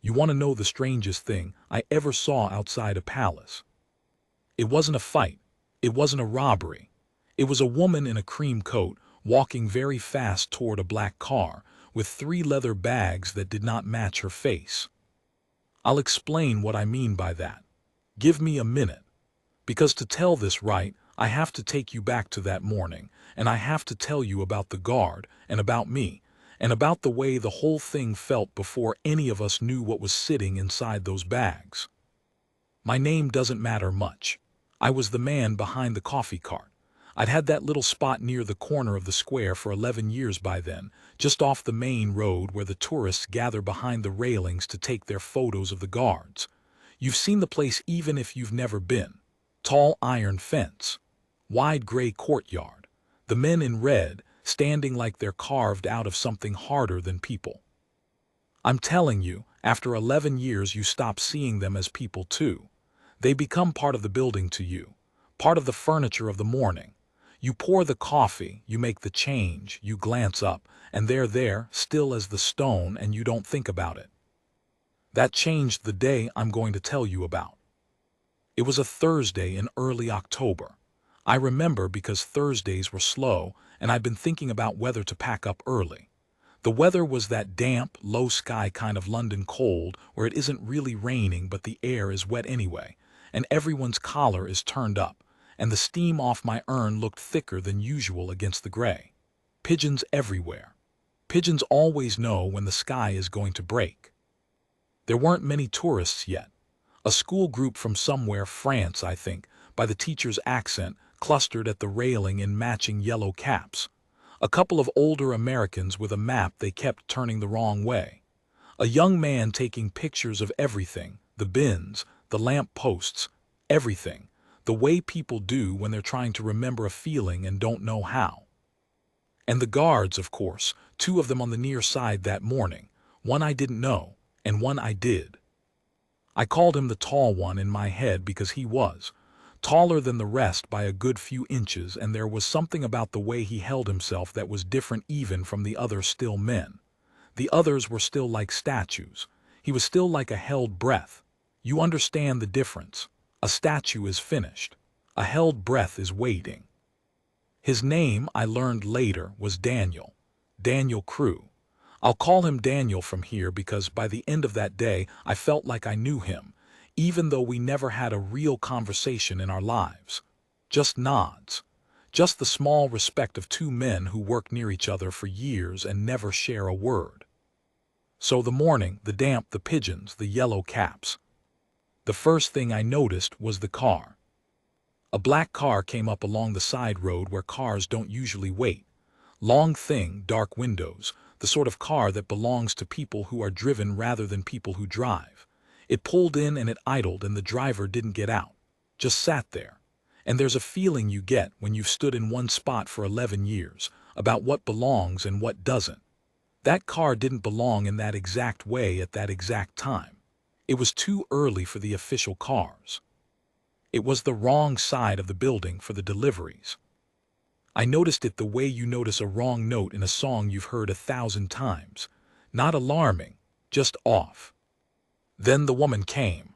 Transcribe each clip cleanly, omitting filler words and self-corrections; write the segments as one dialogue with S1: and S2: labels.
S1: You want to know the strangest thing I ever saw outside a palace? It wasn't a fight. It wasn't a robbery. It was a woman in a cream coat walking very fast toward a black car with 3 leather bags that did not match her face. I'll explain what I mean by that. Give me a minute. Because to tell this right, I have to take you back to that morning, and I have to tell you about the guard, and about me, and about the way the whole thing felt before any of us knew what was sitting inside those bags. My name doesn't matter much. I was the man behind the coffee cart. I'd had that little spot near the corner of the square for 11 years by then, just off the main road where the tourists gather behind the railings to take their photos of the guards. You've seen the place even if you've never been. Tall iron fence, wide gray courtyard, the men in red standing like they're carved out of something harder than people. I'm telling you, after 11 years you stop seeing them as people too. They become part of the building to you, part of the furniture of the morning. You pour the coffee, you make the change, you glance up, and they're there, still as the stone, and you don't think about it. That changed the day I'm going to tell you about. It was a Thursday in early October. I remember because Thursdays were slow, and I'd been thinking about whether to pack up early. The weather was that damp, low-sky kind of London cold where it isn't really raining but the air is wet anyway, and everyone's collar is turned up, and the steam off my urn looked thicker than usual against the gray. Pigeons everywhere. Pigeons always know when the sky is going to break. There weren't many tourists yet. A school group from somewhere, France, I think, by the teacher's accent, clustered at the railing in matching yellow caps. A couple of older Americans with a map they kept turning the wrong way. A young man taking pictures of everything, the bins, the lamp posts, everything, the way people do when they're trying to remember a feeling and don't know how. And the guards, of course, 2 of them on the near side that morning, one I didn't know, and one I did. I called him the tall one in my head because he was taller than the rest by a good few inches, and there was something about the way he held himself that was different even from the other still men. The others were still like statues. He was still like a held breath. You understand the difference. A statue is finished. A held breath is waiting. His name, I learned later, was Daniel. Daniel Crew. I'll call him Daniel from here because by the end of that day I felt like I knew him, even though we never had a real conversation in our lives. Just nods. Just the small respect of 2 men who work near each other for years and never share a word. So the morning, the damp, the pigeons, the yellow caps. The first thing I noticed was the car. A black car came up along the side road where cars don't usually wait. Long thing, dark windows, the sort of car that belongs to people who are driven rather than people who drive. It pulled in and it idled and the driver didn't get out, just sat there. And there's a feeling you get when you've stood in one spot for 11 years, about what belongs and what doesn't. That car didn't belong in that exact way at that exact time. It was too early for the official cars. It was the wrong side of the building for the deliveries. I noticed it the way you notice a wrong note in a song you've heard 1,000 times. Not alarming, just off. Then the woman came.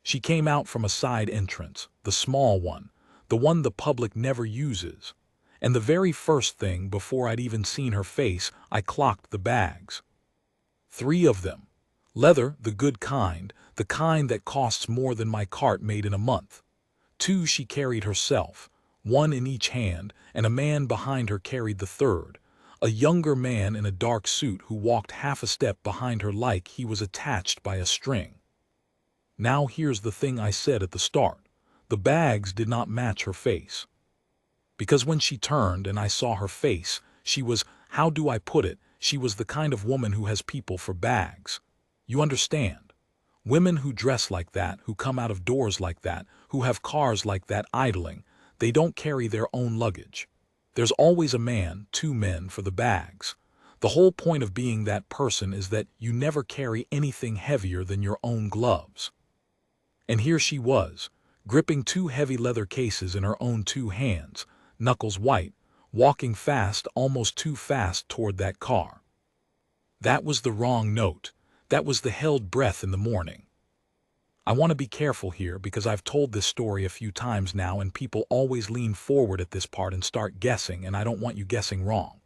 S1: She came out from a side entrance, the small one, the one the public never uses. And the very first thing, before I'd even seen her face, I clocked the bags. 3 of them. Leather, the good kind, the kind that costs more than my cart made in a month. 2 she carried herself, 1 in each hand, and a man behind her carried the third. A younger man in a dark suit who walked half a step behind her like he was attached by a string. Now here's the thing I said at the start. The bags did not match her face. Because when she turned and I saw her face, she was, how do I put it, she was the kind of woman who has people for bags. You understand? Women who dress like that, who come out of doors like that, who have cars like that idling, they don't carry their own luggage. There's always a man, 2 men for the bags. The whole point of being that person is that you never carry anything heavier than your own gloves. And here she was, gripping 2 heavy leather cases in her own 2 hands, knuckles white, walking fast, almost too fast toward that car. That was the wrong note. That was the held breath in the morning. I want to be careful here because I've told this story a few times now and people always lean forward at this part and start guessing, and I don't want you guessing wrong.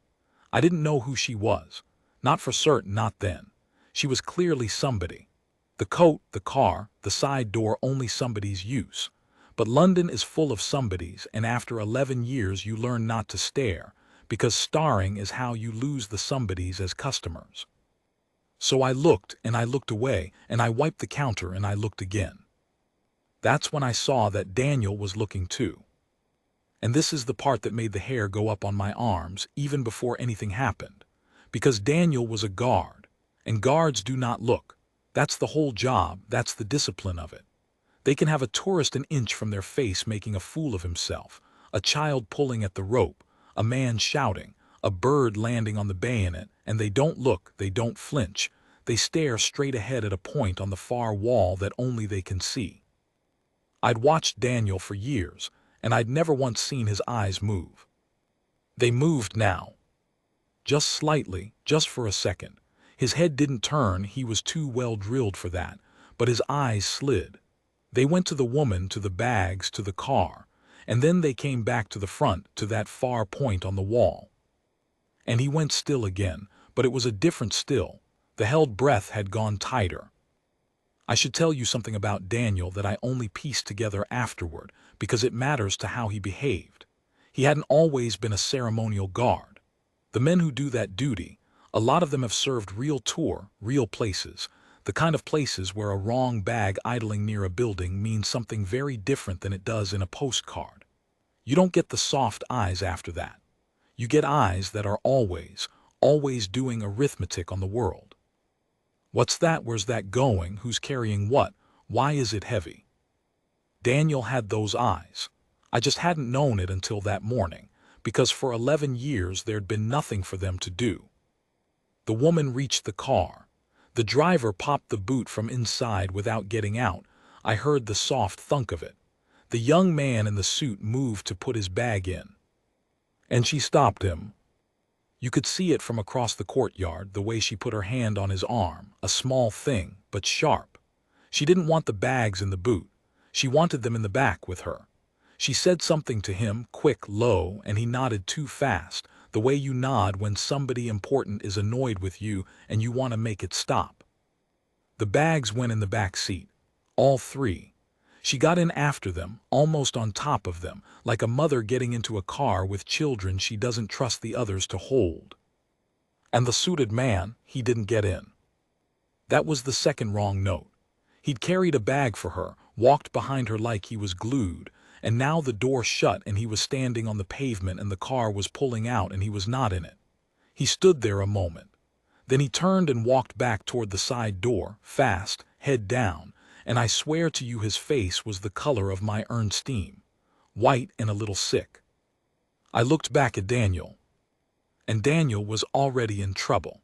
S1: I didn't know who she was. Not for certain, not then. She was clearly somebody. The coat, the car, the side door, only somebody's use. But London is full of somebodies, and after 11 years you learn not to stare, because starring is how you lose the somebodies as customers. So I looked, and I looked away, and I wiped the counter, and I looked again. That's when I saw that Daniel was looking too. And this is the part that made the hair go up on my arms even before anything happened. Because Daniel was a guard, and guards do not look. That's the whole job, that's the discipline of it. They can have a tourist an inch from their face making a fool of himself, a child pulling at the rope, a man shouting, a bird landing on the bayonet, and they don't look, they don't flinch. They stare straight ahead at a point on the far wall that only they can see. I'd watched Daniel for years, and I'd never once seen his eyes move. They moved now. Just slightly, just for a second. His head didn't turn, he was too well drilled for that, but his eyes slid. They went to the woman, to the bags, to the car, and then they came back to the front, to that far point on the wall. And he went still again, but it was a different still. The held breath had gone tighter. I should tell you something about Daniel that I only pieced together afterward, because it matters to how he behaved. He hadn't always been a ceremonial guard. The men who do that duty, a lot of them have served real tour, real places, the kind of places where a wrong bag idling near a building means something very different than it does in a postcard. You don't get the soft eyes after that. You get eyes that are always, always doing arithmetic on the world. What's that? Where's that going? Who's carrying what? Why is it heavy? Daniel had those eyes. I just hadn't known it until that morning, because for 11 years there'd been nothing for them to do. The woman reached the car. The driver popped the boot from inside without getting out. I heard the soft thunk of it. The young man in the suit moved to put his bag in. And she stopped him. You could see it from across the courtyard, the way she put her hand on his arm, a small thing, but sharp. She didn't want the bags in the boot. She wanted them in the back with her. She said something to him, quick, low, and he nodded too fast, the way you nod when somebody important is annoyed with you and you want to make it stop. The bags went in the back seat. All three. She got in after them, almost on top of them, like a mother getting into a car with children she doesn't trust the others to hold. And the suited man, he didn't get in. That was the second wrong note. He'd carried a bag for her, walked behind her like he was glued, and now the door shut and he was standing on the pavement and the car was pulling out and he was not in it. He stood there a moment. Then he turned and walked back toward the side door, fast, head down, and I swear to you his face was the color of my Ernstine, white and a little sick. I looked back at Daniel, and Daniel was already in trouble.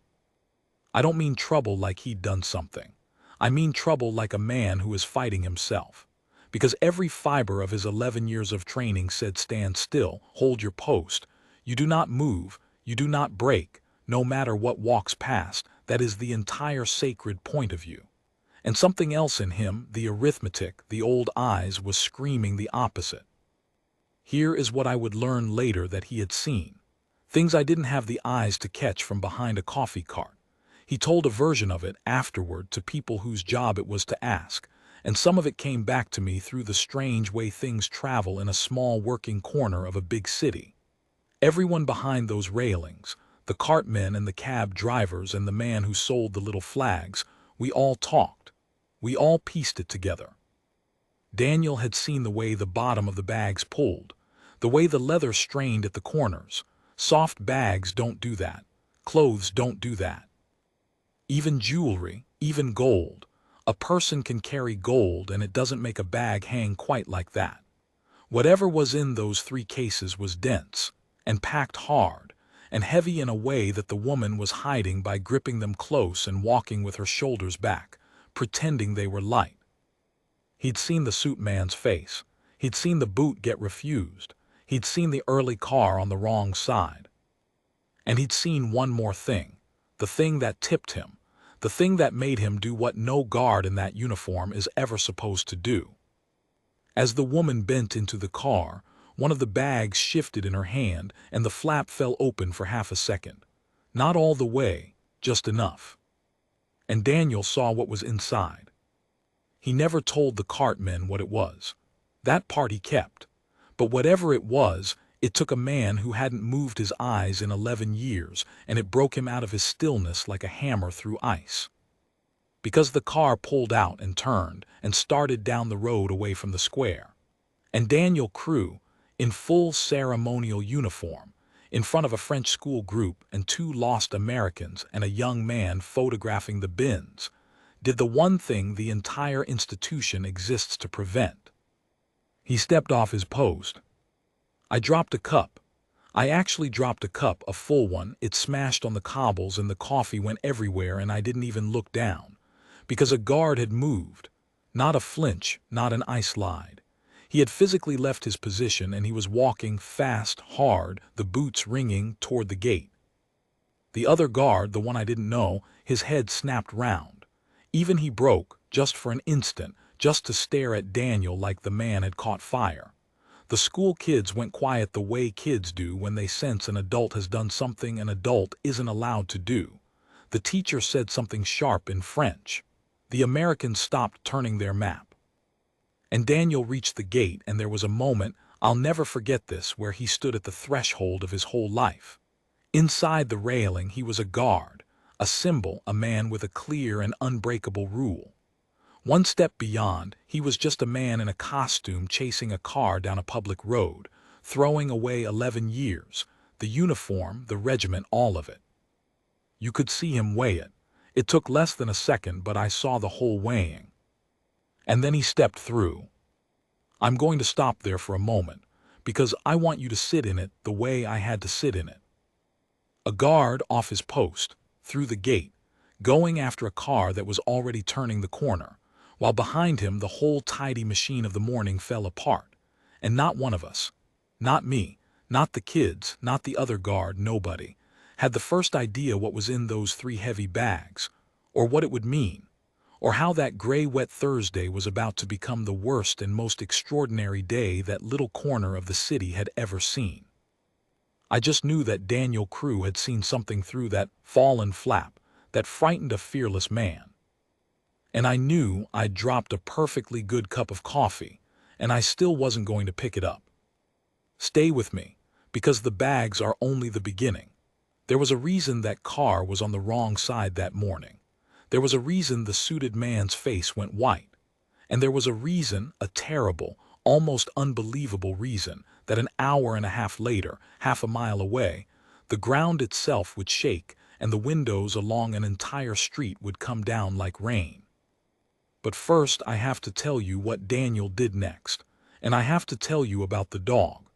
S1: I don't mean trouble like he'd done something. I mean trouble like a man who is fighting himself. Because every fiber of his 11 years of training said stand still, hold your post, you do not move, you do not break, no matter what walks past, that is the entire sacred point of view. And something else in him, the arithmetic, the old eyes, was screaming the opposite. Here is what I would learn later that he had seen. Things I didn't have the eyes to catch from behind a coffee cart. He told a version of it afterward to people whose job it was to ask, and some of it came back to me through the strange way things travel in a small working corner of a big city. Everyone behind those railings, the cartmen and the cab drivers and the man who sold the little flags, we all talked. We all pieced it together. Daniel had seen the way the bottom of the bags pulled, the way the leather strained at the corners. Soft bags don't do that. Clothes don't do that. Even jewelry, even gold. A person can carry gold and it doesn't make a bag hang quite like that. Whatever was in those 3 cases was dense, and packed hard, and heavy in a way that the woman was hiding by gripping them close and walking with her shoulders back, pretending they were light. He'd seen the suit man's face. He'd seen the boot get refused. He'd seen the early car on the wrong side. And he'd seen one more thing, the thing that tipped him, The thing that made him do what no guard in that uniform is ever supposed to do. As the woman bent into the car, one of the bags shifted in her hand and the flap fell open for half a second. Not all the way, just enough. And Daniel saw what was inside. He never told the cartmen what it was. That part he kept. But whatever it was, it took a man who hadn't moved his eyes in 11 years, and it broke him out of his stillness like a hammer through ice. Because the car pulled out and turned and started down the road away from the square. And Daniel Crew, in full ceremonial uniform, in front of a French school group and 2 lost Americans and a young man photographing the bins, did the one thing the entire institution exists to prevent. He stepped off his post. I dropped a cup. I actually dropped a cup, a full one. It smashed on the cobbles and the coffee went everywhere, and I didn't even look down. Because a guard had moved. Not a flinch, not an eye slide. He had physically left his position and he was walking fast, hard, the boots ringing toward the gate. The other guard, the one I didn't know, his head snapped round. Even he broke, just for an instant, just to stare at Daniel like the man had caught fire. The school kids went quiet the way kids do when they sense an adult has done something an adult isn't allowed to do. The teacher said something sharp in French. The Americans stopped turning their map. And Daniel reached the gate, and there was a moment, I'll never forget this, where he stood at the threshold of his whole life. Inside the railing he was a guard, a symbol, a man with a clear and unbreakable rule. One step beyond, he was just a man in a costume chasing a car down a public road, throwing away 11 years, the uniform, the regiment, all of it. You could see him weigh it. It took less than a second, but I saw the whole weighing. And then he stepped through. I'm going to stop there for a moment, because I want you to sit in it the way I had to sit in it. A guard off his post, through the gate, going after a car that was already turning the corner, while behind him the whole tidy machine of the morning fell apart. And not one of us, not me, not the kids, not the other guard, nobody, had the first idea what was in those 3 heavy bags, or what it would mean, or how that gray wet Thursday was about to become the worst and most extraordinary day that little corner of the city had ever seen. I just knew that Daniel Crew had seen something through that fallen flap that frightened a fearless man. And I knew I'd dropped a perfectly good cup of coffee, and I still wasn't going to pick it up. Stay with me, because the bags are only the beginning. There was a reason that car was on the wrong side that morning. There was a reason the suited man's face went white. And there was a reason, a terrible, almost unbelievable reason, that an hour and a half later, half a mile away, the ground itself would shake and the windows along an entire street would come down like rain. But first I have to tell you what Daniel did next, and I have to tell you about the dog.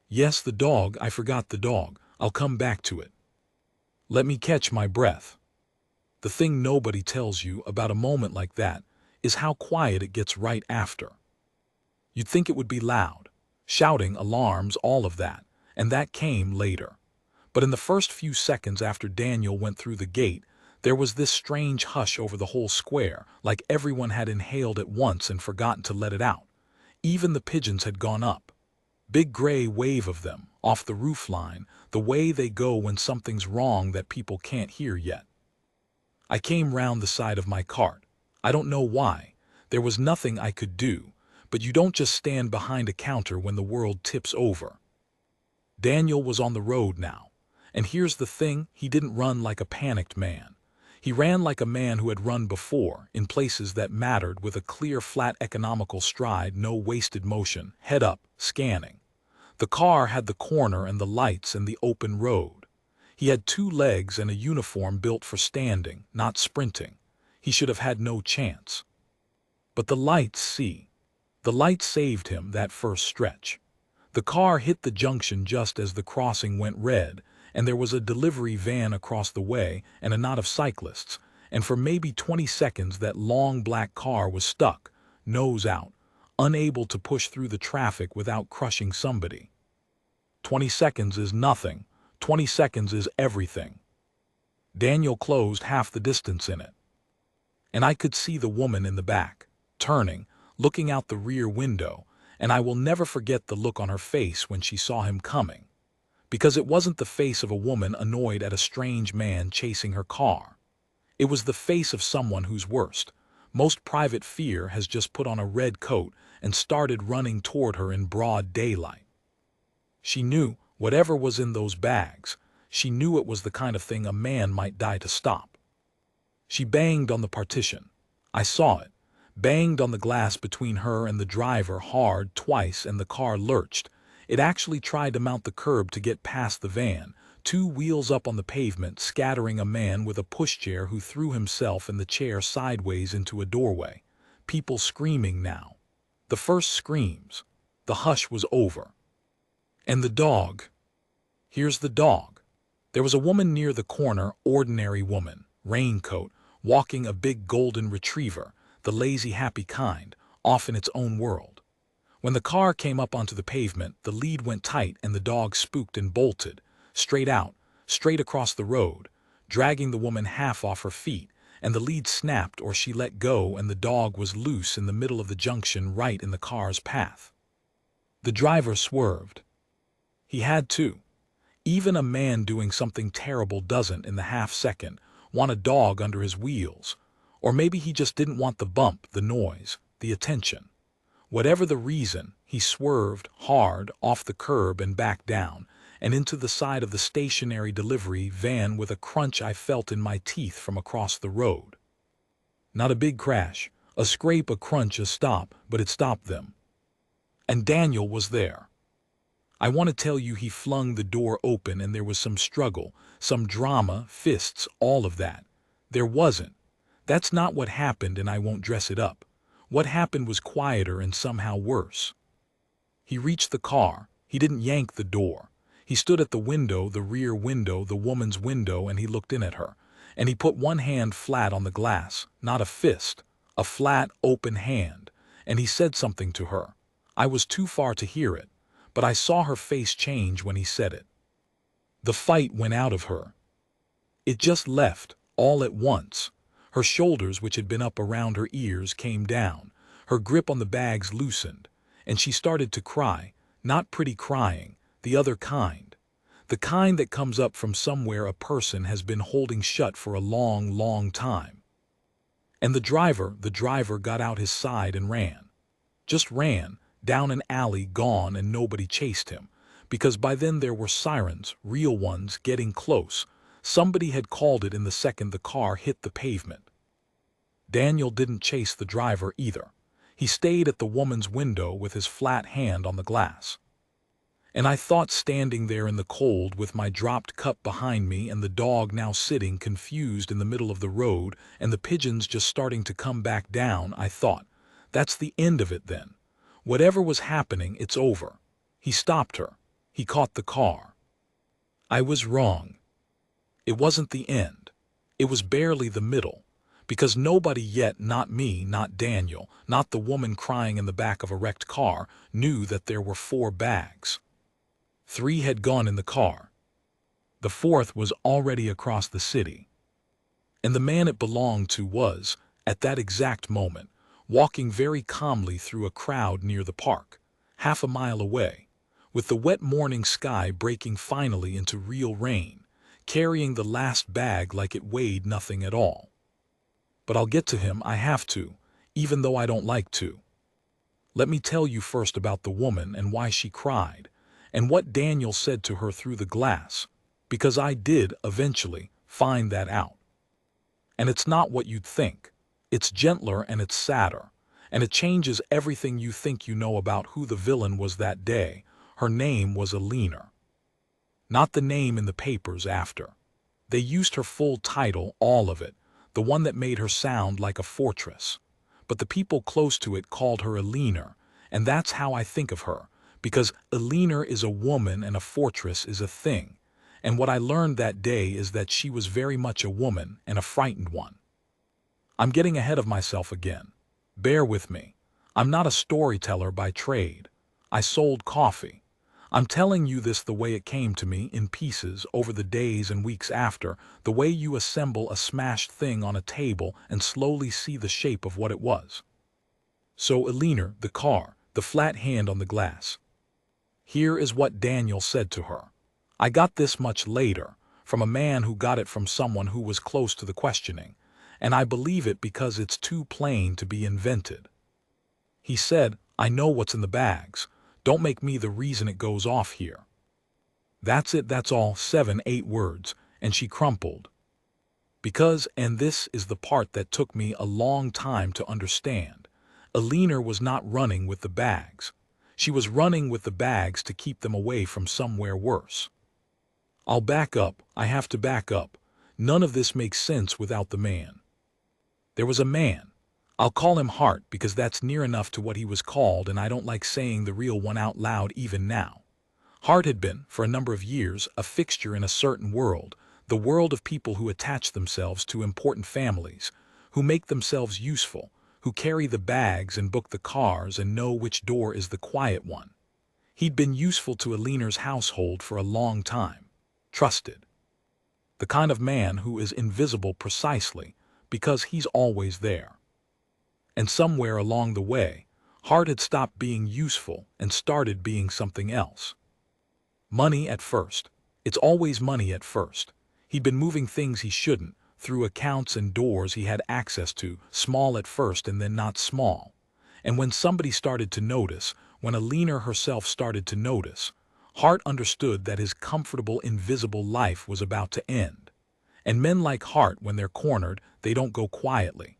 S1: Yes, the dog, I forgot the dog. I'll come back to it. Let me catch my breath. The thing nobody tells you about a moment like that is how quiet it gets right after. You'd think it would be loud, shouting, alarms, all of that, and that came later. But in the first few seconds after Daniel went through the gate, there was this strange hush over the whole square, like everyone had inhaled at once and forgotten to let it out. Even the pigeons had gone up. Big gray wave of them, off the roofline, the way they go when something's wrong that people can't hear yet. I came round the side of my cart. I don't know why. There was nothing I could do, but you don't just stand behind a counter when the world tips over. Daniel was on the road now, and here's the thing, he didn't run like a panicked man. He ran like a man who had run before, in places that mattered, with a clear, flat, economical stride, no wasted motion, head up, scanning. The car had the corner and the lights and the open road. He had 2 legs and a uniform built for standing, not sprinting. He should have had no chance. But the lights, see. The lights saved him that first stretch. The car hit the junction just as the crossing went red, and there was a delivery van across the way and a knot of cyclists, and for maybe 20 seconds that long black car was stuck, nose out, unable to push through the traffic without crushing somebody. 20 seconds is nothing. 20 seconds is everything. Daniel closed half the distance in it. And I could see the woman in the back, turning, looking out the rear window, and I will never forget the look on her face when she saw him coming. Because it wasn't the face of a woman annoyed at a strange man chasing her car. It was the face of someone whose worst, most private fear has just put on a red coat and started running toward her in broad daylight. She knew, whatever was in those bags, she knew it was the kind of thing a man might die to stop. She banged on the partition. I saw it. Banged on the glass between her and the driver hard twice, and the car lurched. It actually tried to mount the curb to get past the van, 2 wheels up on the pavement, scattering a man with a pushchair who threw himself in the chair sideways into a doorway. People screaming now. The first screams. The hush was over. And the dog. Here's the dog. There was a woman near the corner, ordinary woman, raincoat, walking a big golden retriever, the lazy happy kind, off in its own world. When the car came up onto the pavement, the lead went tight and the dog spooked and bolted, straight out, straight across the road, dragging the woman half off her feet, and the lead snapped or she let go and the dog was loose in the middle of the junction right in the car's path. The driver swerved. He had to. Even a man doing something terrible doesn't, in the half-second, want a dog under his wheels. Or maybe he just didn't want the bump, the noise, the attention. Whatever the reason, he swerved hard off the curb and back down, and into the side of the stationary delivery van with a crunch I felt in my teeth from across the road. Not a big crash, a scrape, a crunch, a stop, but it stopped them. And Daniel was there. I want to tell you, he flung the door open and there was some struggle, some drama, fists, all of that. There wasn't. That's not what happened, and I won't dress it up. What happened was quieter and somehow worse. He reached the car. He didn't yank the door. He stood at the window, the rear window, the woman's window, and he looked in at her. And he put one hand flat on the glass, not a fist, a flat, open hand. And he said something to her. I was too far to hear it, but I saw her face change when he said it. The fight went out of her. It just left, all at once. Her shoulders, which had been up around her ears, came down. Her grip on the bags loosened, and she started to cry, not pretty crying, the other kind. The kind that comes up from somewhere a person has been holding shut for a long, long time. And the driver got out his side and ran. Just ran, down an alley, gone, and nobody chased him, because by then there were sirens, real ones, getting close. Somebody had called it in the second the car hit the pavement. Daniel didn't chase the driver either. He stayed at the woman's window with his flat hand on the glass. And I thought, standing there in the cold with my dropped cup behind me and the dog now sitting confused in the middle of the road and the pigeons just starting to come back down, I thought, that's the end of it then. Whatever was happening, it's over. He stopped her. He caught the car. I was wrong. It wasn't the end. It was barely the middle. Because nobody yet, not me, not Daniel, not the woman crying in the back of a wrecked car, knew that there were 4 bags. 3 had gone in the car. The 4th was already across the city. And the man it belonged to was, at that exact moment, walking very calmly through a crowd near the park, half a mile away, with the wet morning sky breaking finally into real rain, carrying the last bag like it weighed nothing at all. But I'll get to him, I have to, even though I don't like to. Let me tell you first about the woman and why she cried, and what Daniel said to her through the glass, because I did, eventually, find that out. And it's not what you'd think. It's gentler and it's sadder, and it changes everything you think you know about who the villain was that day. Her name was Alina. Not the name in the papers after. They used her full title, all of it, the one that made her sound like a fortress. But the people close to it called her Alina, and that's how I think of her, because Alina is a woman and a fortress is a thing. And what I learned that day is that she was very much a woman and a frightened one. I'm getting ahead of myself again. Bear with me. I'm not a storyteller by trade. I sold coffee. I'm telling you this the way it came to me, in pieces, over the days and weeks after, the way you assemble a smashed thing on a table and slowly see the shape of what it was. So Eleanor, the car, the flat hand on the glass. Here is what Daniel said to her. I got this much later, from a man who got it from someone who was close to the questioning, and I believe it because it's too plain to be invented. He said, I know what's in the bags. Don't make me the reason it goes off here. That's it, that's all, 7, 8 words, and she crumpled. Because, and this is the part that took me a long time to understand, Eleanor was not running with the bags. She was running with the bags to keep them away from somewhere worse. I'll back up, I have to back up. None of this makes sense without the man. There was a man. I'll call him Hart because that's near enough to what he was called, and I don't like saying the real one out loud even now. Hart had been, for a number of years, a fixture in a certain world, the world of people who attach themselves to important families, who make themselves useful, who carry the bags and book the cars and know which door is the quiet one. He'd been useful to Eleanor's household for a long time. Trusted. The kind of man who is invisible precisely because he's always there. And somewhere along the way, Hart had stopped being useful and started being something else. Money at first. It's always money at first. He'd been moving things he shouldn't, through accounts and doors he had access to, small at first and then not small. And when somebody started to notice, when Eleanor herself started to notice, Hart understood that his comfortable, invisible life was about to end. And men like Hart, when they're cornered, they don't go quietly.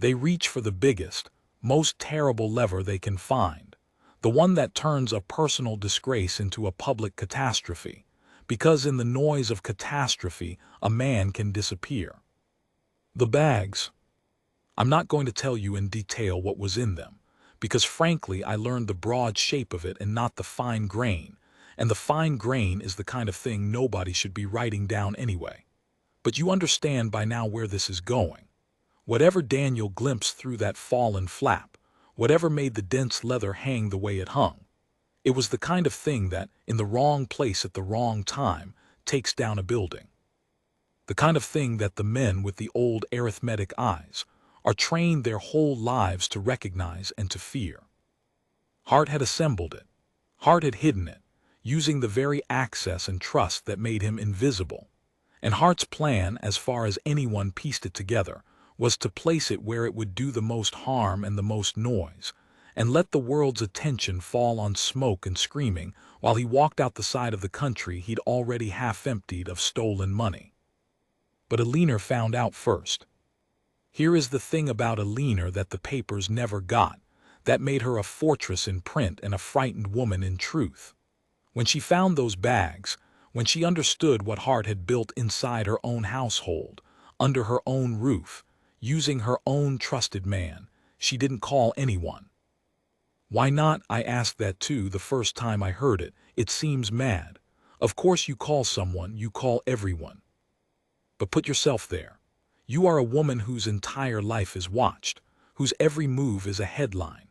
S1: They reach for the biggest, most terrible lever they can find, the one that turns a personal disgrace into a public catastrophe, because in the noise of catastrophe, a man can disappear. The bags. I'm not going to tell you in detail what was in them, because frankly I learned the broad shape of it and not the fine grain, and the fine grain is the kind of thing nobody should be writing down anyway. But you understand by now where this is going. Whatever Daniel glimpsed through that fallen flap, whatever made the dense leather hang the way it hung, it was the kind of thing that, in the wrong place at the wrong time, takes down a building. The kind of thing that the men with the old arithmetic eyes are trained their whole lives to recognize and to fear. Hart had assembled it. Hart had hidden it, using the very access and trust that made him invisible. And Hart's plan, as far as anyone pieced it together, was to place it where it would do the most harm and the most noise, and let the world's attention fall on smoke and screaming while he walked out the side of the country he'd already half emptied of stolen money. But Eleanor found out first. Here is the thing about Eleanor that the papers never got, that made her a fortress in print and a frightened woman in truth. When she found those bags, when she understood what Hart had built inside her own household, under her own roof, using her own trusted man, she didn't call anyone. Why not? I asked that too the first time I heard it. It seems mad. Of course you call someone, you call everyone. But put yourself there. You are a woman whose entire life is watched, whose every move is a headline.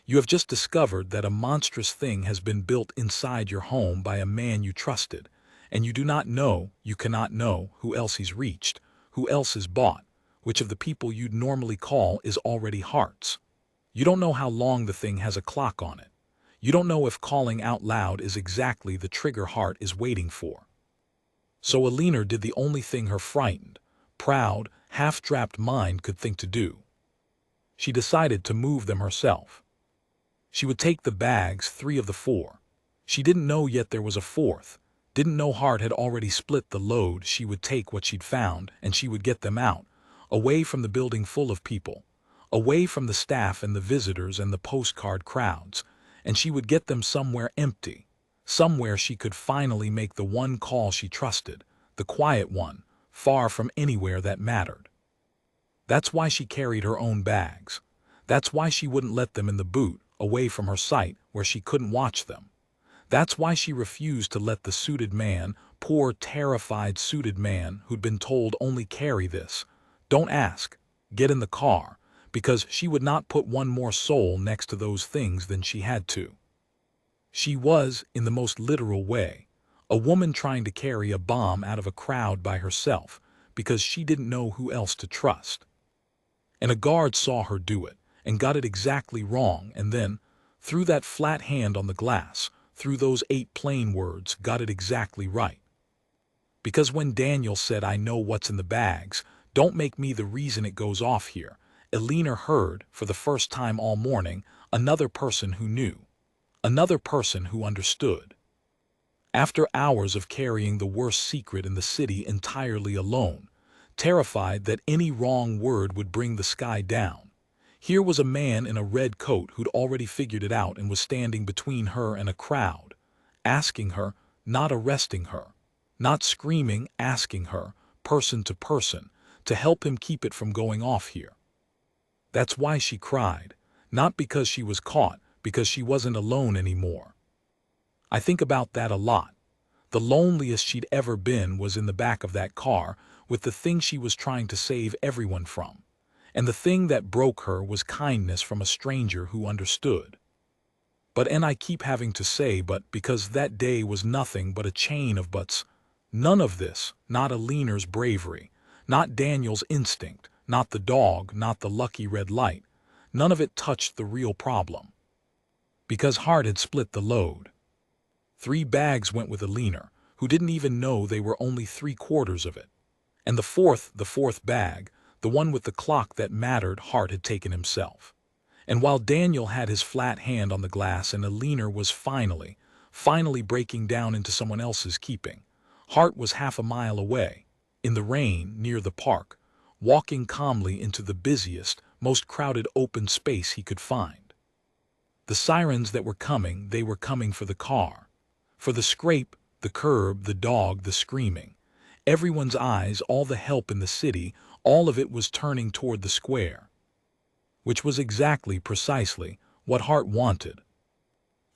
S1: You have just discovered that a monstrous thing has been built inside your home by a man you trusted, and you do not know, you cannot know, who else he's reached, who else is bought, which of the people you'd normally call is already Hart's. You don't know how long the thing has a clock on it. You don't know if calling out loud is exactly the trigger Hart is waiting for. So Eleanor did the only thing her frightened, proud, half-drapped mind could think to do. She decided to move them herself. She would take the bags, 3 of the 4. She didn't know yet there was a 4th, didn't know Hart had already split the load. She would take what she'd found, and she would get them out, away from the building full of people, away from the staff and the visitors and the postcard crowds, and she would get them somewhere empty, somewhere she could finally make the one call she trusted, the quiet one, far from anywhere that mattered. That's why she carried her own bags. That's why she wouldn't let them in the boot, away from her sight, where she couldn't watch them. That's why she refused to let the suited man, poor, terrified suited man who'd been told only carry this, don't ask, get in the car, because she would not put one more soul next to those things than she had to. She was, in the most literal way, a woman trying to carry a bomb out of a crowd by herself because she didn't know who else to trust. And a guard saw her do it and got it exactly wrong, and then, through that flat hand on the glass, through those 8 plain words, got it exactly right. Because when Daniel said, "I know what's in the bags, don't make me the reason it goes off here," Elena heard, for the first time all morning, another person who knew. Another person who understood. After hours of carrying the worst secret in the city entirely alone, terrified that any wrong word would bring the sky down, here was a man in a red coat who'd already figured it out and was standing between her and a crowd, asking her, not arresting her, not screaming, asking her, person to person, to help him keep it from going off here. That's why she cried, not because she was caught, because she wasn't alone anymore. I think about that a lot. The loneliest she'd ever been was in the back of that car with the thing she was trying to save everyone from. And the thing that broke her was kindness from a stranger who understood. And I keep having to say but because that day was nothing but a chain of buts. None of this, not Elena's bravery, not Daniel's instinct, not the dog, not the lucky red light, none of it touched the real problem. Because Hart had split the load. 3 bags went with Elena, who didn't even know they were only 3/4 of it. And the fourth bag, the one with the clock that mattered, Hart had taken himself. And while Daniel had his flat hand on the glass and Elena was finally breaking down into someone else's keeping, Hart was half a mile away, in the rain near the park, walking calmly into the busiest, most crowded open space he could find. The sirens that were coming, they were coming for the car. For the scrape, the curb, the dog, the screaming. Everyone's eyes, all the help in the city, all of it was turning toward the square. Which was exactly, precisely, what Hart wanted.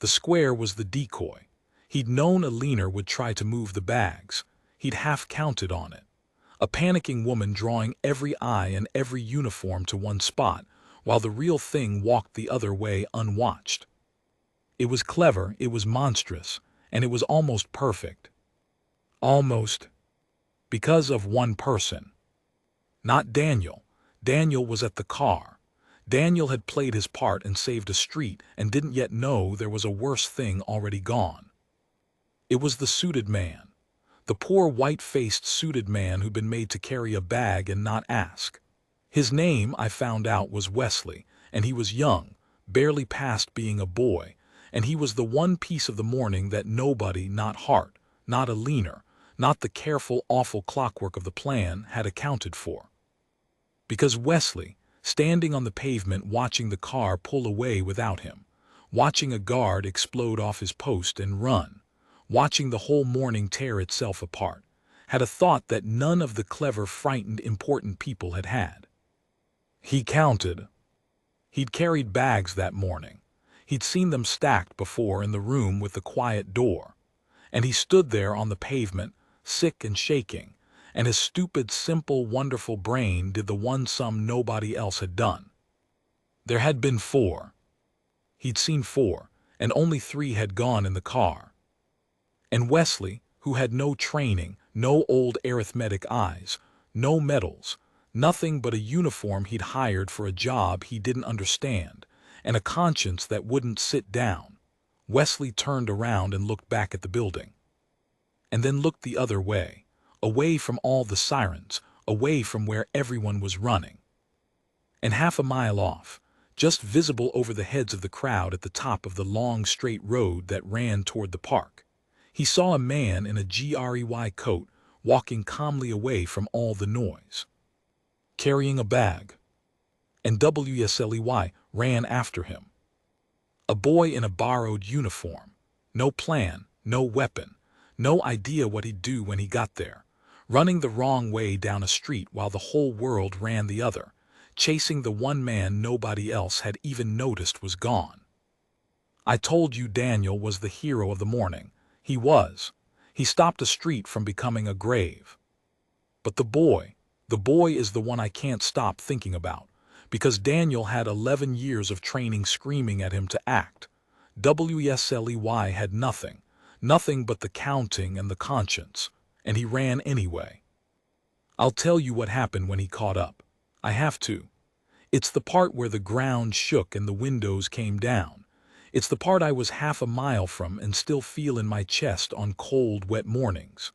S1: The square was the decoy. He'd known Elena would try to move the bags. He'd half counted on it. A panicking woman drawing every eye and every uniform to one spot, while the real thing walked the other way unwatched. It was clever, it was monstrous, and it was almost perfect. Almost. Because of one person. Not Daniel. Daniel was at the car. Daniel had played his part and saved a street and didn't yet know there was a worse thing already gone. It was the suited man. The poor white-faced suited man who'd been made to carry a bag and not ask. His name, I found out, was Wesley, and he was young, barely past being a boy, and he was the one piece of the morning that nobody, not Hart, not Elena, not the careful, awful clockwork of the plan, had accounted for. Because Wesley, standing on the pavement watching the car pull away without him, watching a guard explode off his post and run, watching the whole morning tear itself apart, had a thought that none of the clever, frightened, important people had had. He counted. He'd carried bags that morning. He'd seen them stacked before in the room with the quiet door. And he stood there on the pavement, sick and shaking, and his stupid, simple, wonderful brain did the one sum nobody else had done. There had been 4. He'd seen 4, and only 3 had gone in the car. And Wesley, who had no training, no old arithmetic eyes, no medals, nothing but a uniform he'd hired for a job he didn't understand, and a conscience that wouldn't sit down, Wesley turned around and looked back at the building. And then looked the other way, away from all the sirens, away from where everyone was running. And half a mile off, just visible over the heads of the crowd at the top of the long straight road that ran toward the park, he saw a man in a grey coat walking calmly away from all the noise, carrying a bag. And Wesley ran after him. A boy in a borrowed uniform, no plan, no weapon, no idea what he'd do when he got there, running the wrong way down a street while the whole world ran the other, chasing the one man nobody else had even noticed was gone. I told you Daniel was the hero of the morning. He was. He stopped a street from becoming a grave. But the boy is the one I can't stop thinking about, because Daniel had 11 years of training screaming at him to act. Wesley had nothing, nothing but the counting and the conscience, and he ran anyway. I'll tell you what happened when he caught up. I have to. It's the part where the ground shook and the windows came down. It's the part I was half a mile from and still feel in my chest on cold, wet mornings.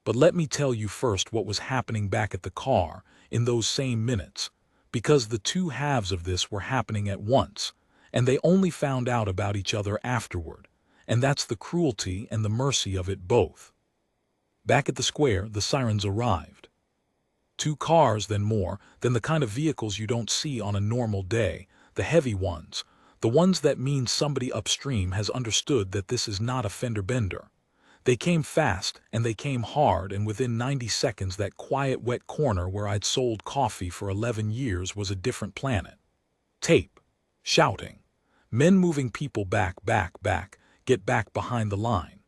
S1: But let me tell you first what was happening back at the car in those same minutes, because the two halves of this were happening at once, and they only found out about each other afterward, and that's the cruelty and the mercy of it both. Back at the square, the sirens arrived. 2 cars, then more, than the kind of vehicles you don't see on a normal day, the heavy ones, the ones that mean somebody upstream has understood that this is not a fender bender. They came fast, and they came hard, and within 90 seconds that quiet, wet corner where I'd sold coffee for 11 years was a different planet. Tape. Shouting. Men moving people back, get back behind the line.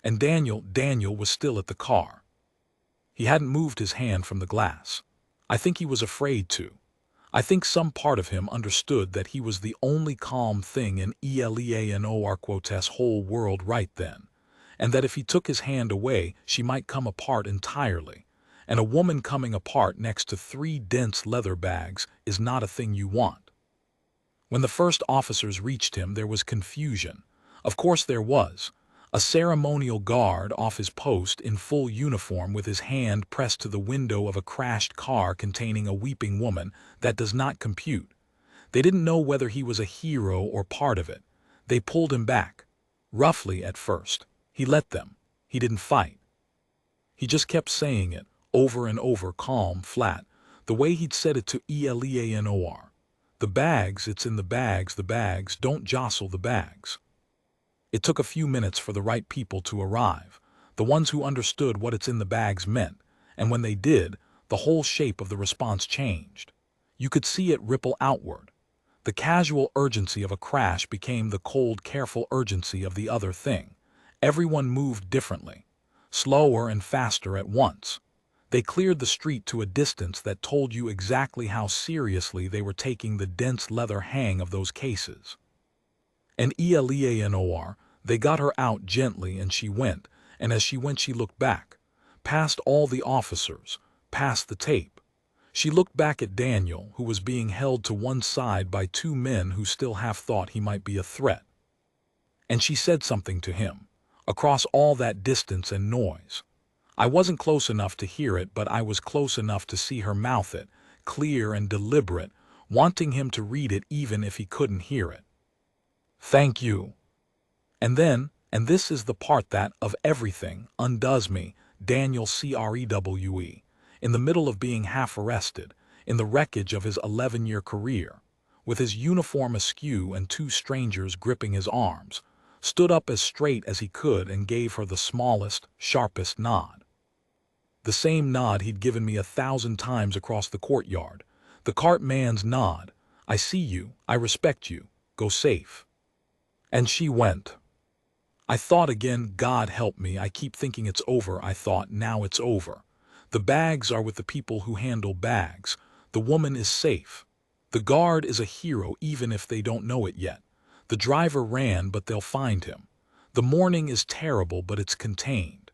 S1: And Daniel was still at the car. He hadn't moved his hand from the glass. I think he was afraid to. I think some part of him understood that he was the only calm thing in Eleanor's whole world right then, and that if he took his hand away, she might come apart entirely. And a woman coming apart next to 3 dense leather bags is not a thing you want. When the first officers reached him, there was confusion. Of course there was. A ceremonial guard off his post in full uniform with his hand pressed to the window of a crashed car containing a weeping woman, that does not compute. They didn't know whether he was a hero or part of it. They pulled him back. Roughly at first. He let them. He didn't fight. He just kept saying it, over and over, calm, flat, the way he'd said it to Eleanor. The bags, it's in the bags, don't jostle the bags. It took a few minutes for the right people to arrive, the ones who understood what it's in the bags meant, and when they did, the whole shape of the response changed. You could see it ripple outward. The casual urgency of a crash became the cold, careful urgency of the other thing. Everyone moved differently, slower and faster at once. They cleared the street to a distance that told you exactly how seriously they were taking the dense leather hang of those cases. And Eleanor, they got her out gently and she went, and as she went she looked back, past all the officers, past the tape. She looked back at Daniel, who was being held to one side by 2 men who still half thought he might be a threat. And she said something to him, across all that distance and noise. I wasn't close enough to hear it, but I was close enough to see her mouth it, clear and deliberate, wanting him to read it even if he couldn't hear it. Thank you. And then, and this is the part that, of everything, undoes me, Daniel Crewe, in the middle of being half arrested, in the wreckage of his 11-year career, with his uniform askew and 2 strangers gripping his arms, stood up as straight as he could and gave her the smallest, sharpest nod. The same nod he'd given me 1,000 times across the courtyard, the cart man's nod. I see you, I respect you, go safe. And she went. I thought again, God help me, I keep thinking it's over. I thought, now it's over. The bags are with the people who handle bags. The woman is safe. The guard is a hero even if they don't know it yet. The driver ran, but they'll find him. The morning is terrible, but it's contained.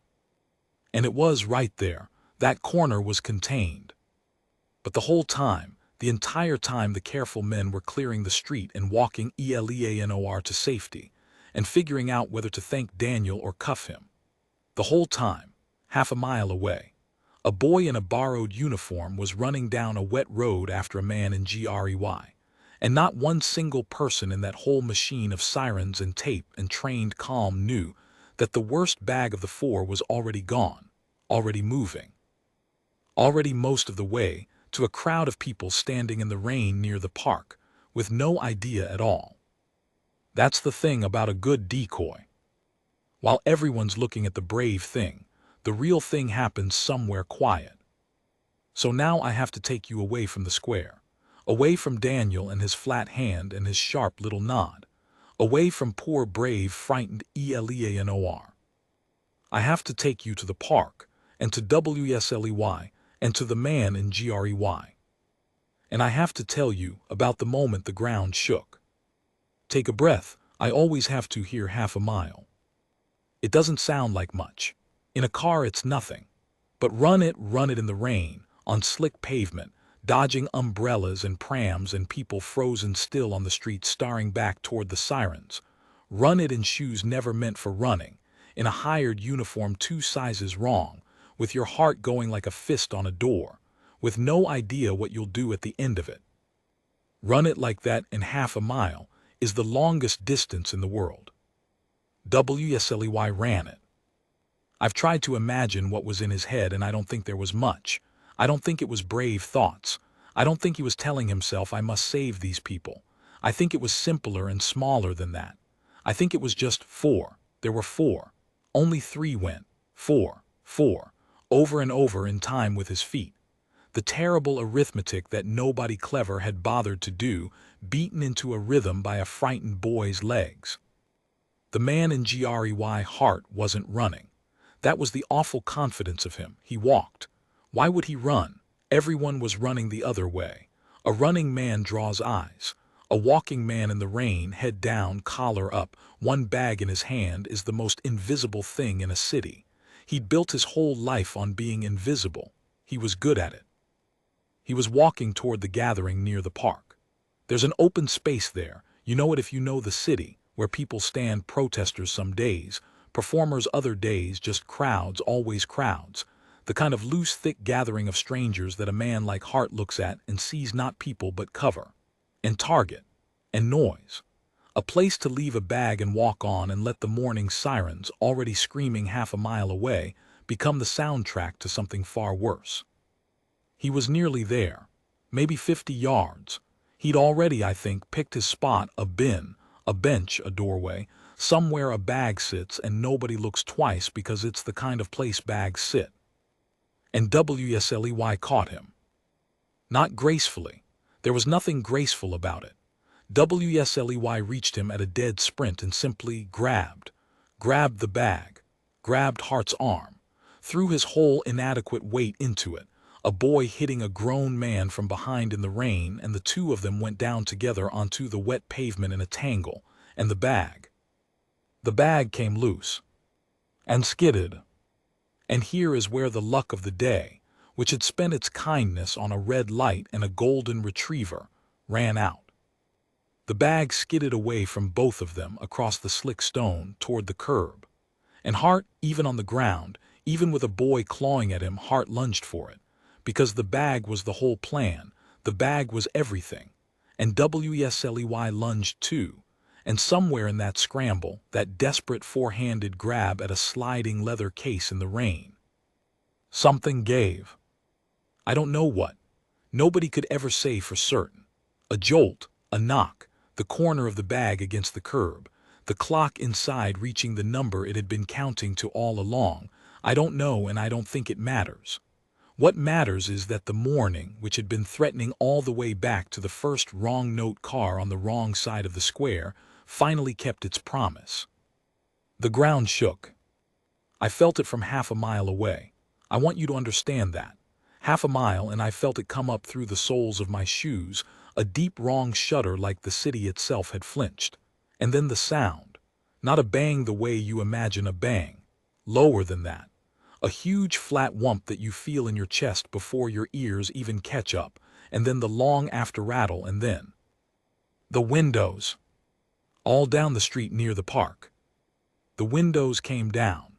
S1: And it was right there. That corner was contained. But the whole time, the entire time, the careful men were clearing the street and walking Eleanor to safety, and figuring out whether to thank Daniel or cuff him. The whole time, half a mile away, a boy in a borrowed uniform was running down a wet road after a man in Grey, and not one single person in that whole machine of sirens and tape and trained calm knew that the worst bag of the 4 was already gone, already moving, already most of the way to a crowd of people standing in the rain near the park, with no idea at all. That's the thing about a good decoy. While everyone's looking at the brave thing, the real thing happens somewhere quiet. So now I have to take you away from the square, away from Daniel and his flat hand and his sharp little nod, away from poor, brave, frightened Eleanor. I have to take you to the park, and to Wesley, and to the man in Grey. And I have to tell you about the moment the ground shook. Take a breath, I always have to hear half a mile. It doesn't sound like much. In a car it's nothing. But run it in the rain, on slick pavement, dodging umbrellas and prams and people frozen still on the street staring back toward the sirens. Run it in shoes never meant for running, in a hired uniform 2 sizes wrong, with your heart going like a fist on a door, with no idea what you'll do at the end of it. Run it like that in half a mile is the longest distance in the world. WSLEY ran it. I've tried to imagine what was in his head, and I don't think there was much. I don't think it was brave thoughts. I don't think he was telling himself, I must save these people. I think it was simpler and smaller than that. I think it was just 4. There were 4. Only 3 went. 4, 4, over and over in time with his feet. The terrible arithmetic that nobody clever had bothered to do, beaten into a rhythm by a frightened boy's legs. The man in GREY heart wasn't running. That was the awful confidence of him. He walked. Why would he run? Everyone was running the other way. A running man draws eyes. A walking man in the rain, head down, collar up, one bag in his hand, is the most invisible thing in a city. He'd built his whole life on being invisible. He was good at it. He was walking toward the gathering near the park. There's an open space there. You know it if you know the city, where people stand, protesters some days, performers other days, just crowds, always crowds. The kind of loose, thick gathering of strangers that a man like Hart looks at and sees not people but cover, and target, and noise. A place to leave a bag and walk on and let the morning sirens, already screaming half a mile away, become the soundtrack to something far worse. He was nearly there, maybe 50 yards. He'd already, I think, picked his spot, a bin, a bench, a doorway, somewhere a bag sits and nobody looks twice because it's the kind of place bags sit. And WSLEY caught him. Not gracefully. There was nothing graceful about it. WSLEY reached him at a dead sprint and simply grabbed the bag, grabbed Hart's arm, threw his whole inadequate weight into it, a boy hitting a grown man from behind in the rain, and the two of them went down together onto the wet pavement in a tangle, and the bag came loose and skidded. And here is where the luck of the day, which had spent its kindness on a red light and a golden retriever, ran out. The bag skidded away from both of them across the slick stone toward the curb. And Hart, even on the ground, even with a boy clawing at him, Hart lunged for it. Because the bag was the whole plan, the bag was everything. And WSLEY lunged too. And somewhere in that scramble, that desperate four-handed grab at a sliding leather case in the rain, something gave. I don't know what. Nobody could ever say for certain. A jolt, a knock, the corner of the bag against the curb, the clock inside reaching the number it had been counting to all along. I don't know, and I don't think it matters. What matters is that the morning, which had been threatening all the way back to the first wrong-note car on the wrong side of the square, finally kept its promise. The ground shook. I felt it from half a mile away. I want you to understand that. Half a mile, and I felt it come up through the soles of my shoes, a deep wrong shudder like the city itself had flinched. And then the sound. Not a bang the way you imagine a bang. Lower than that. A huge flat whump that you feel in your chest before your ears even catch up, and then the long after rattle, and then the windows. All down the street near the park. The windows came down.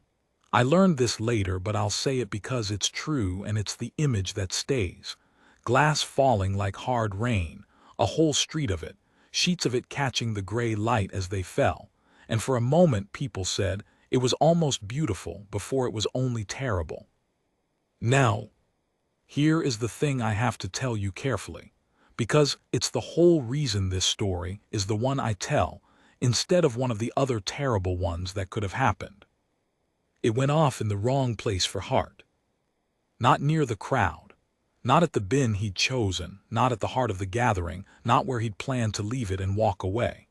S1: I learned this later, but I'll say it because it's true and it's the image that stays. Glass falling like hard rain, a whole street of it, sheets of it catching the gray light as they fell, and for a moment people said, it was almost beautiful before it was only terrible. Now, here is the thing I have to tell you carefully, because it's the whole reason this story is the one I tell, instead of one of the other terrible ones that could have happened. It went off in the wrong place for Hart. Not near the crowd, not at the bin he'd chosen, not at the heart of the gathering, not where he'd planned to leave it and walk away.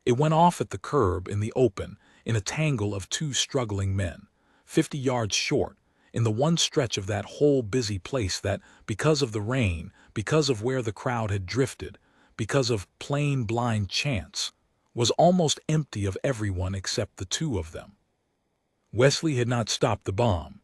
S1: It went off at the curb in the open, in a tangle of two struggling men, 50 yards short, in the one stretch of that whole busy place that, because of the rain, because of where the crowd had drifted, because of plain blind chance, was almost empty of everyone except the two of them. Wesley had not stopped the bomb.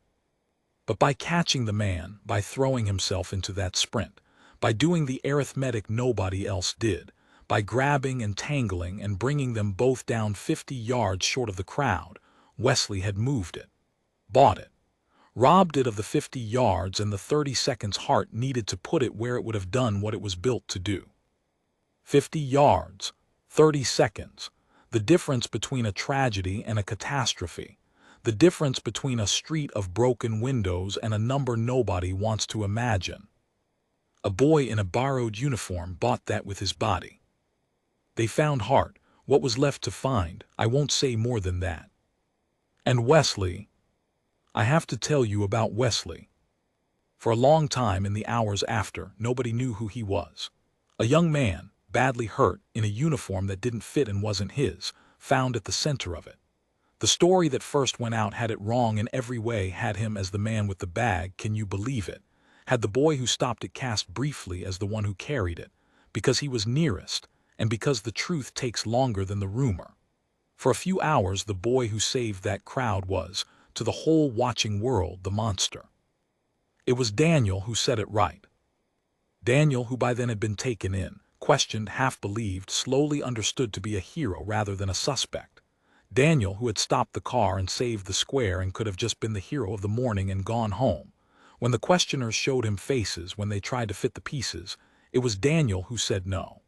S1: But by catching the man, by throwing himself into that sprint, by doing the arithmetic nobody else did, by grabbing and tangling and bringing them both down 50 yards short of the crowd, Wesley had moved it, bought it, robbed it of the 50 yards and the 30 seconds heart needed to put it where it would have done what it was built to do. 50 yards, 30 seconds, the difference between a tragedy and a catastrophe, the difference between a street of broken windows and a number nobody wants to imagine. A boy in a borrowed uniform bought that with his body. They found heart, what was left to find, I won't say more than that. And Wesley, I have to tell you about Wesley. For a long time in the hours after, nobody knew who he was. A young man, badly hurt, in a uniform that didn't fit and wasn't his, found at the center of it. The story that first went out had it wrong in every way, had him as the man with the bag, can you believe it? Had the boy who stopped it cast briefly as the one who carried it, because he was nearest, and because the truth takes longer than the rumor. For a few hours the boy who saved that crowd was, to the whole watching world, the monster. It was Daniel who said it right. Daniel, who by then had been taken in, questioned, half-believed, slowly understood to be a hero rather than a suspect. Daniel, who had stopped the car and saved the square and could have just been the hero of the morning and gone home. When the questioners showed him faces, when they tried to fit the pieces, it was Daniel who said no.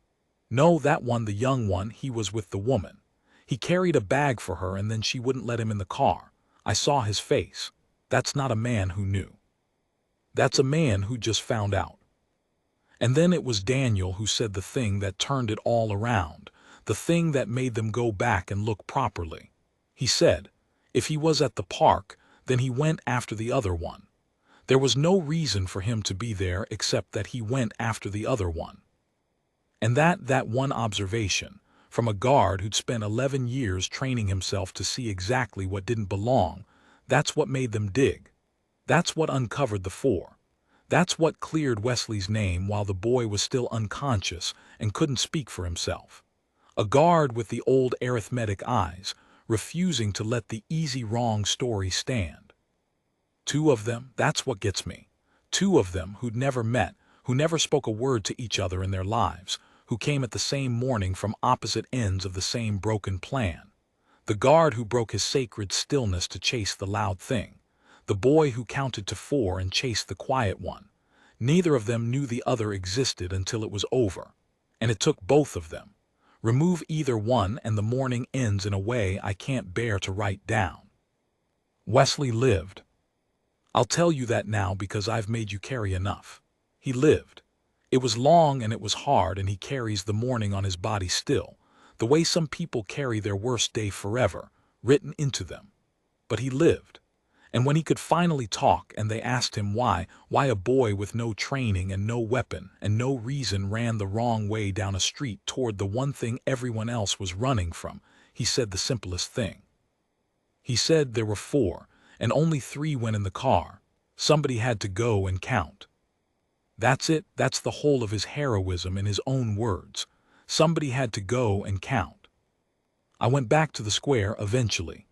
S1: No, that one, the young one, he was with the woman. He carried a bag for her and then she wouldn't let him in the car. I saw his face. That's not a man who knew. That's a man who just found out. And then it was Daniel who said the thing that turned it all around, the thing that made them go back and look properly. He said, if he was at the park, then he went after the other one. There was no reason for him to be there except that he went after the other one. And that one observation, from a guard who'd spent 11 years training himself to see exactly what didn't belong, that's what made them dig. That's what uncovered the four. That's what cleared Wesley's name while the boy was still unconscious and couldn't speak for himself. A guard with the old arithmetic eyes, refusing to let the easy wrong story stand. Two of them, that's what gets me. Two of them who'd never met, who never spoke a word to each other in their lives, who came at the same morning from opposite ends of the same broken plan. The guard who broke his sacred stillness to chase the loud thing. The boy who counted to 4 and chased the quiet one. Neither of them knew the other existed until it was over. And it took both of them. Remove either one and the morning ends in a way I can't bear to write down. Wesley lived. I'll tell you that now because I've made you carry enough. He lived. It was long and it was hard, and he carries the morning on his body still, the way some people carry their worst day forever, written into them. But he lived. And when he could finally talk and they asked him why a boy with no training and no weapon and no reason ran the wrong way down a street toward the one thing everyone else was running from, he said the simplest thing. He said there were 4, and only 3 went in the car. Somebody had to go and count. That's it, that's the whole of his heroism in his own words. Somebody had to go and count. I went back to the square eventually.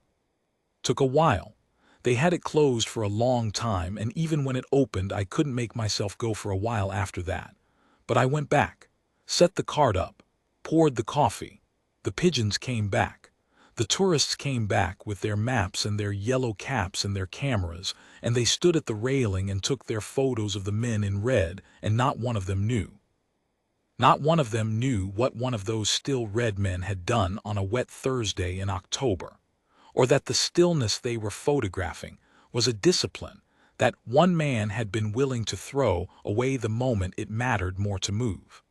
S1: Took a while. They had it closed for a long time, and even when it opened I couldn't make myself go for a while after that. But I went back, set the cart up, poured the coffee. The pigeons came back. The tourists came back with their maps and their yellow caps and their cameras, and they stood at the railing and took their photos of the men in red, and not one of them knew. Not one of them knew what one of those still red men had done on a wet Thursday in October, or that the stillness they were photographing was a discipline that one man had been willing to throw away the moment it mattered more to move.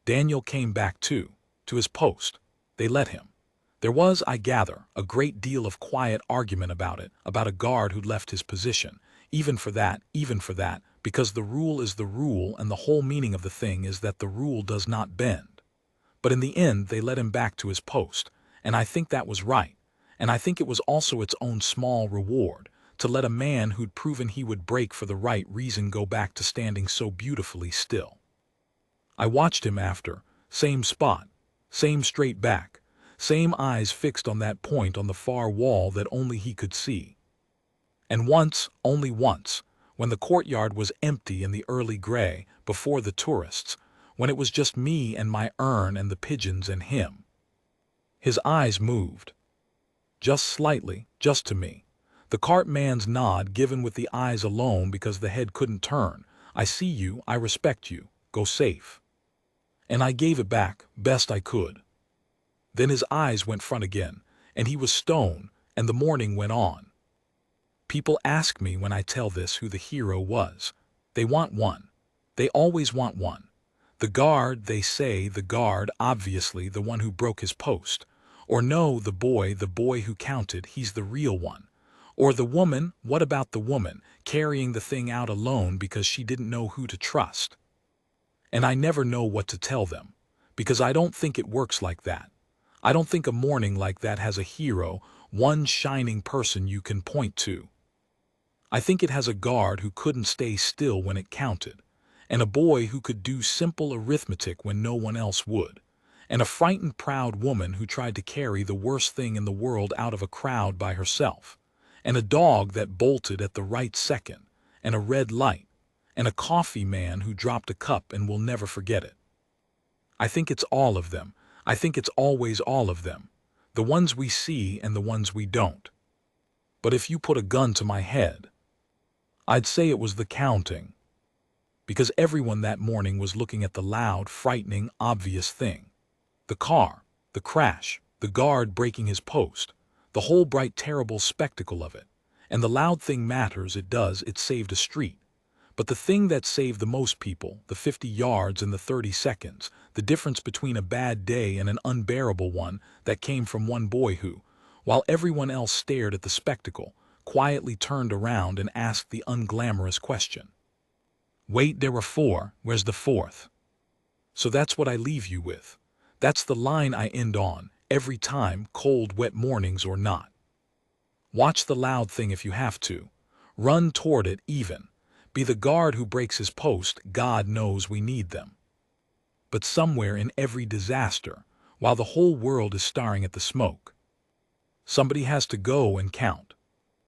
S1: Daniel came back too, to his post. They let him. There was, I gather, a great deal of quiet argument about it, about a guard who'd left his position, even for that, because the rule is the rule and the whole meaning of the thing is that the rule does not bend. But in the end they let him back to his post, and I think that was right, and I think it was also its own small reward, to let a man who'd proven he would break for the right reason go back to standing so beautifully still. I watched him after, same spot, same straight back, Same eyes fixed on that point on the far wall that only he could see. And once, only once, when the courtyard was empty in the early gray, before the tourists, when it was just me and my urn and the pigeons and him. His eyes moved. Just slightly, just to me. The cart man's nod given with the eyes alone because the head couldn't turn. I see you, I respect you, go safe. And I gave it back, best I could. Then his eyes went front again, and he was stone, and the morning went on. People ask me when I tell this who the hero was. They want one. They always want one. The guard, they say, the guard, obviously the one who broke his post. Or no, the boy who counted, he's the real one. Or the woman, what about the woman, carrying the thing out alone because she didn't know who to trust? And I never know what to tell them, because I don't think it works like that. I don't think a morning like that has a hero, one shining person you can point to. I think it has a guard who couldn't stay still when it counted, and a boy who could do simple arithmetic when no one else would, and a frightened proud woman who tried to carry the worst thing in the world out of a crowd by herself, and a dog that bolted at the right second, and a red light, and a coffee man who dropped a cup and will never forget it. I think it's all of them. I think it's always all of them, the ones we see and the ones we don't. But if you put a gun to my head, I'd say it was the counting. Because everyone that morning was looking at the loud, frightening, obvious thing. The car, the crash, the guard breaking his post, the whole bright, terrible spectacle of it. And the loud thing matters, it does, it saved a street. But the thing that saved the most people, the 50 yards and the 30 seconds, the difference between a bad day and an unbearable one, that came from one boy who, while everyone else stared at the spectacle, quietly turned around and asked the unglamorous question. Wait, there were 4, where's the 4th? So that's what I leave you with. That's the line I end on, every time, cold, wet mornings or not. Watch the loud thing if you have to. Run toward it even. Be the guard who breaks his post, God knows we need them. But somewhere in every disaster, while the whole world is staring at the smoke, somebody has to go and count.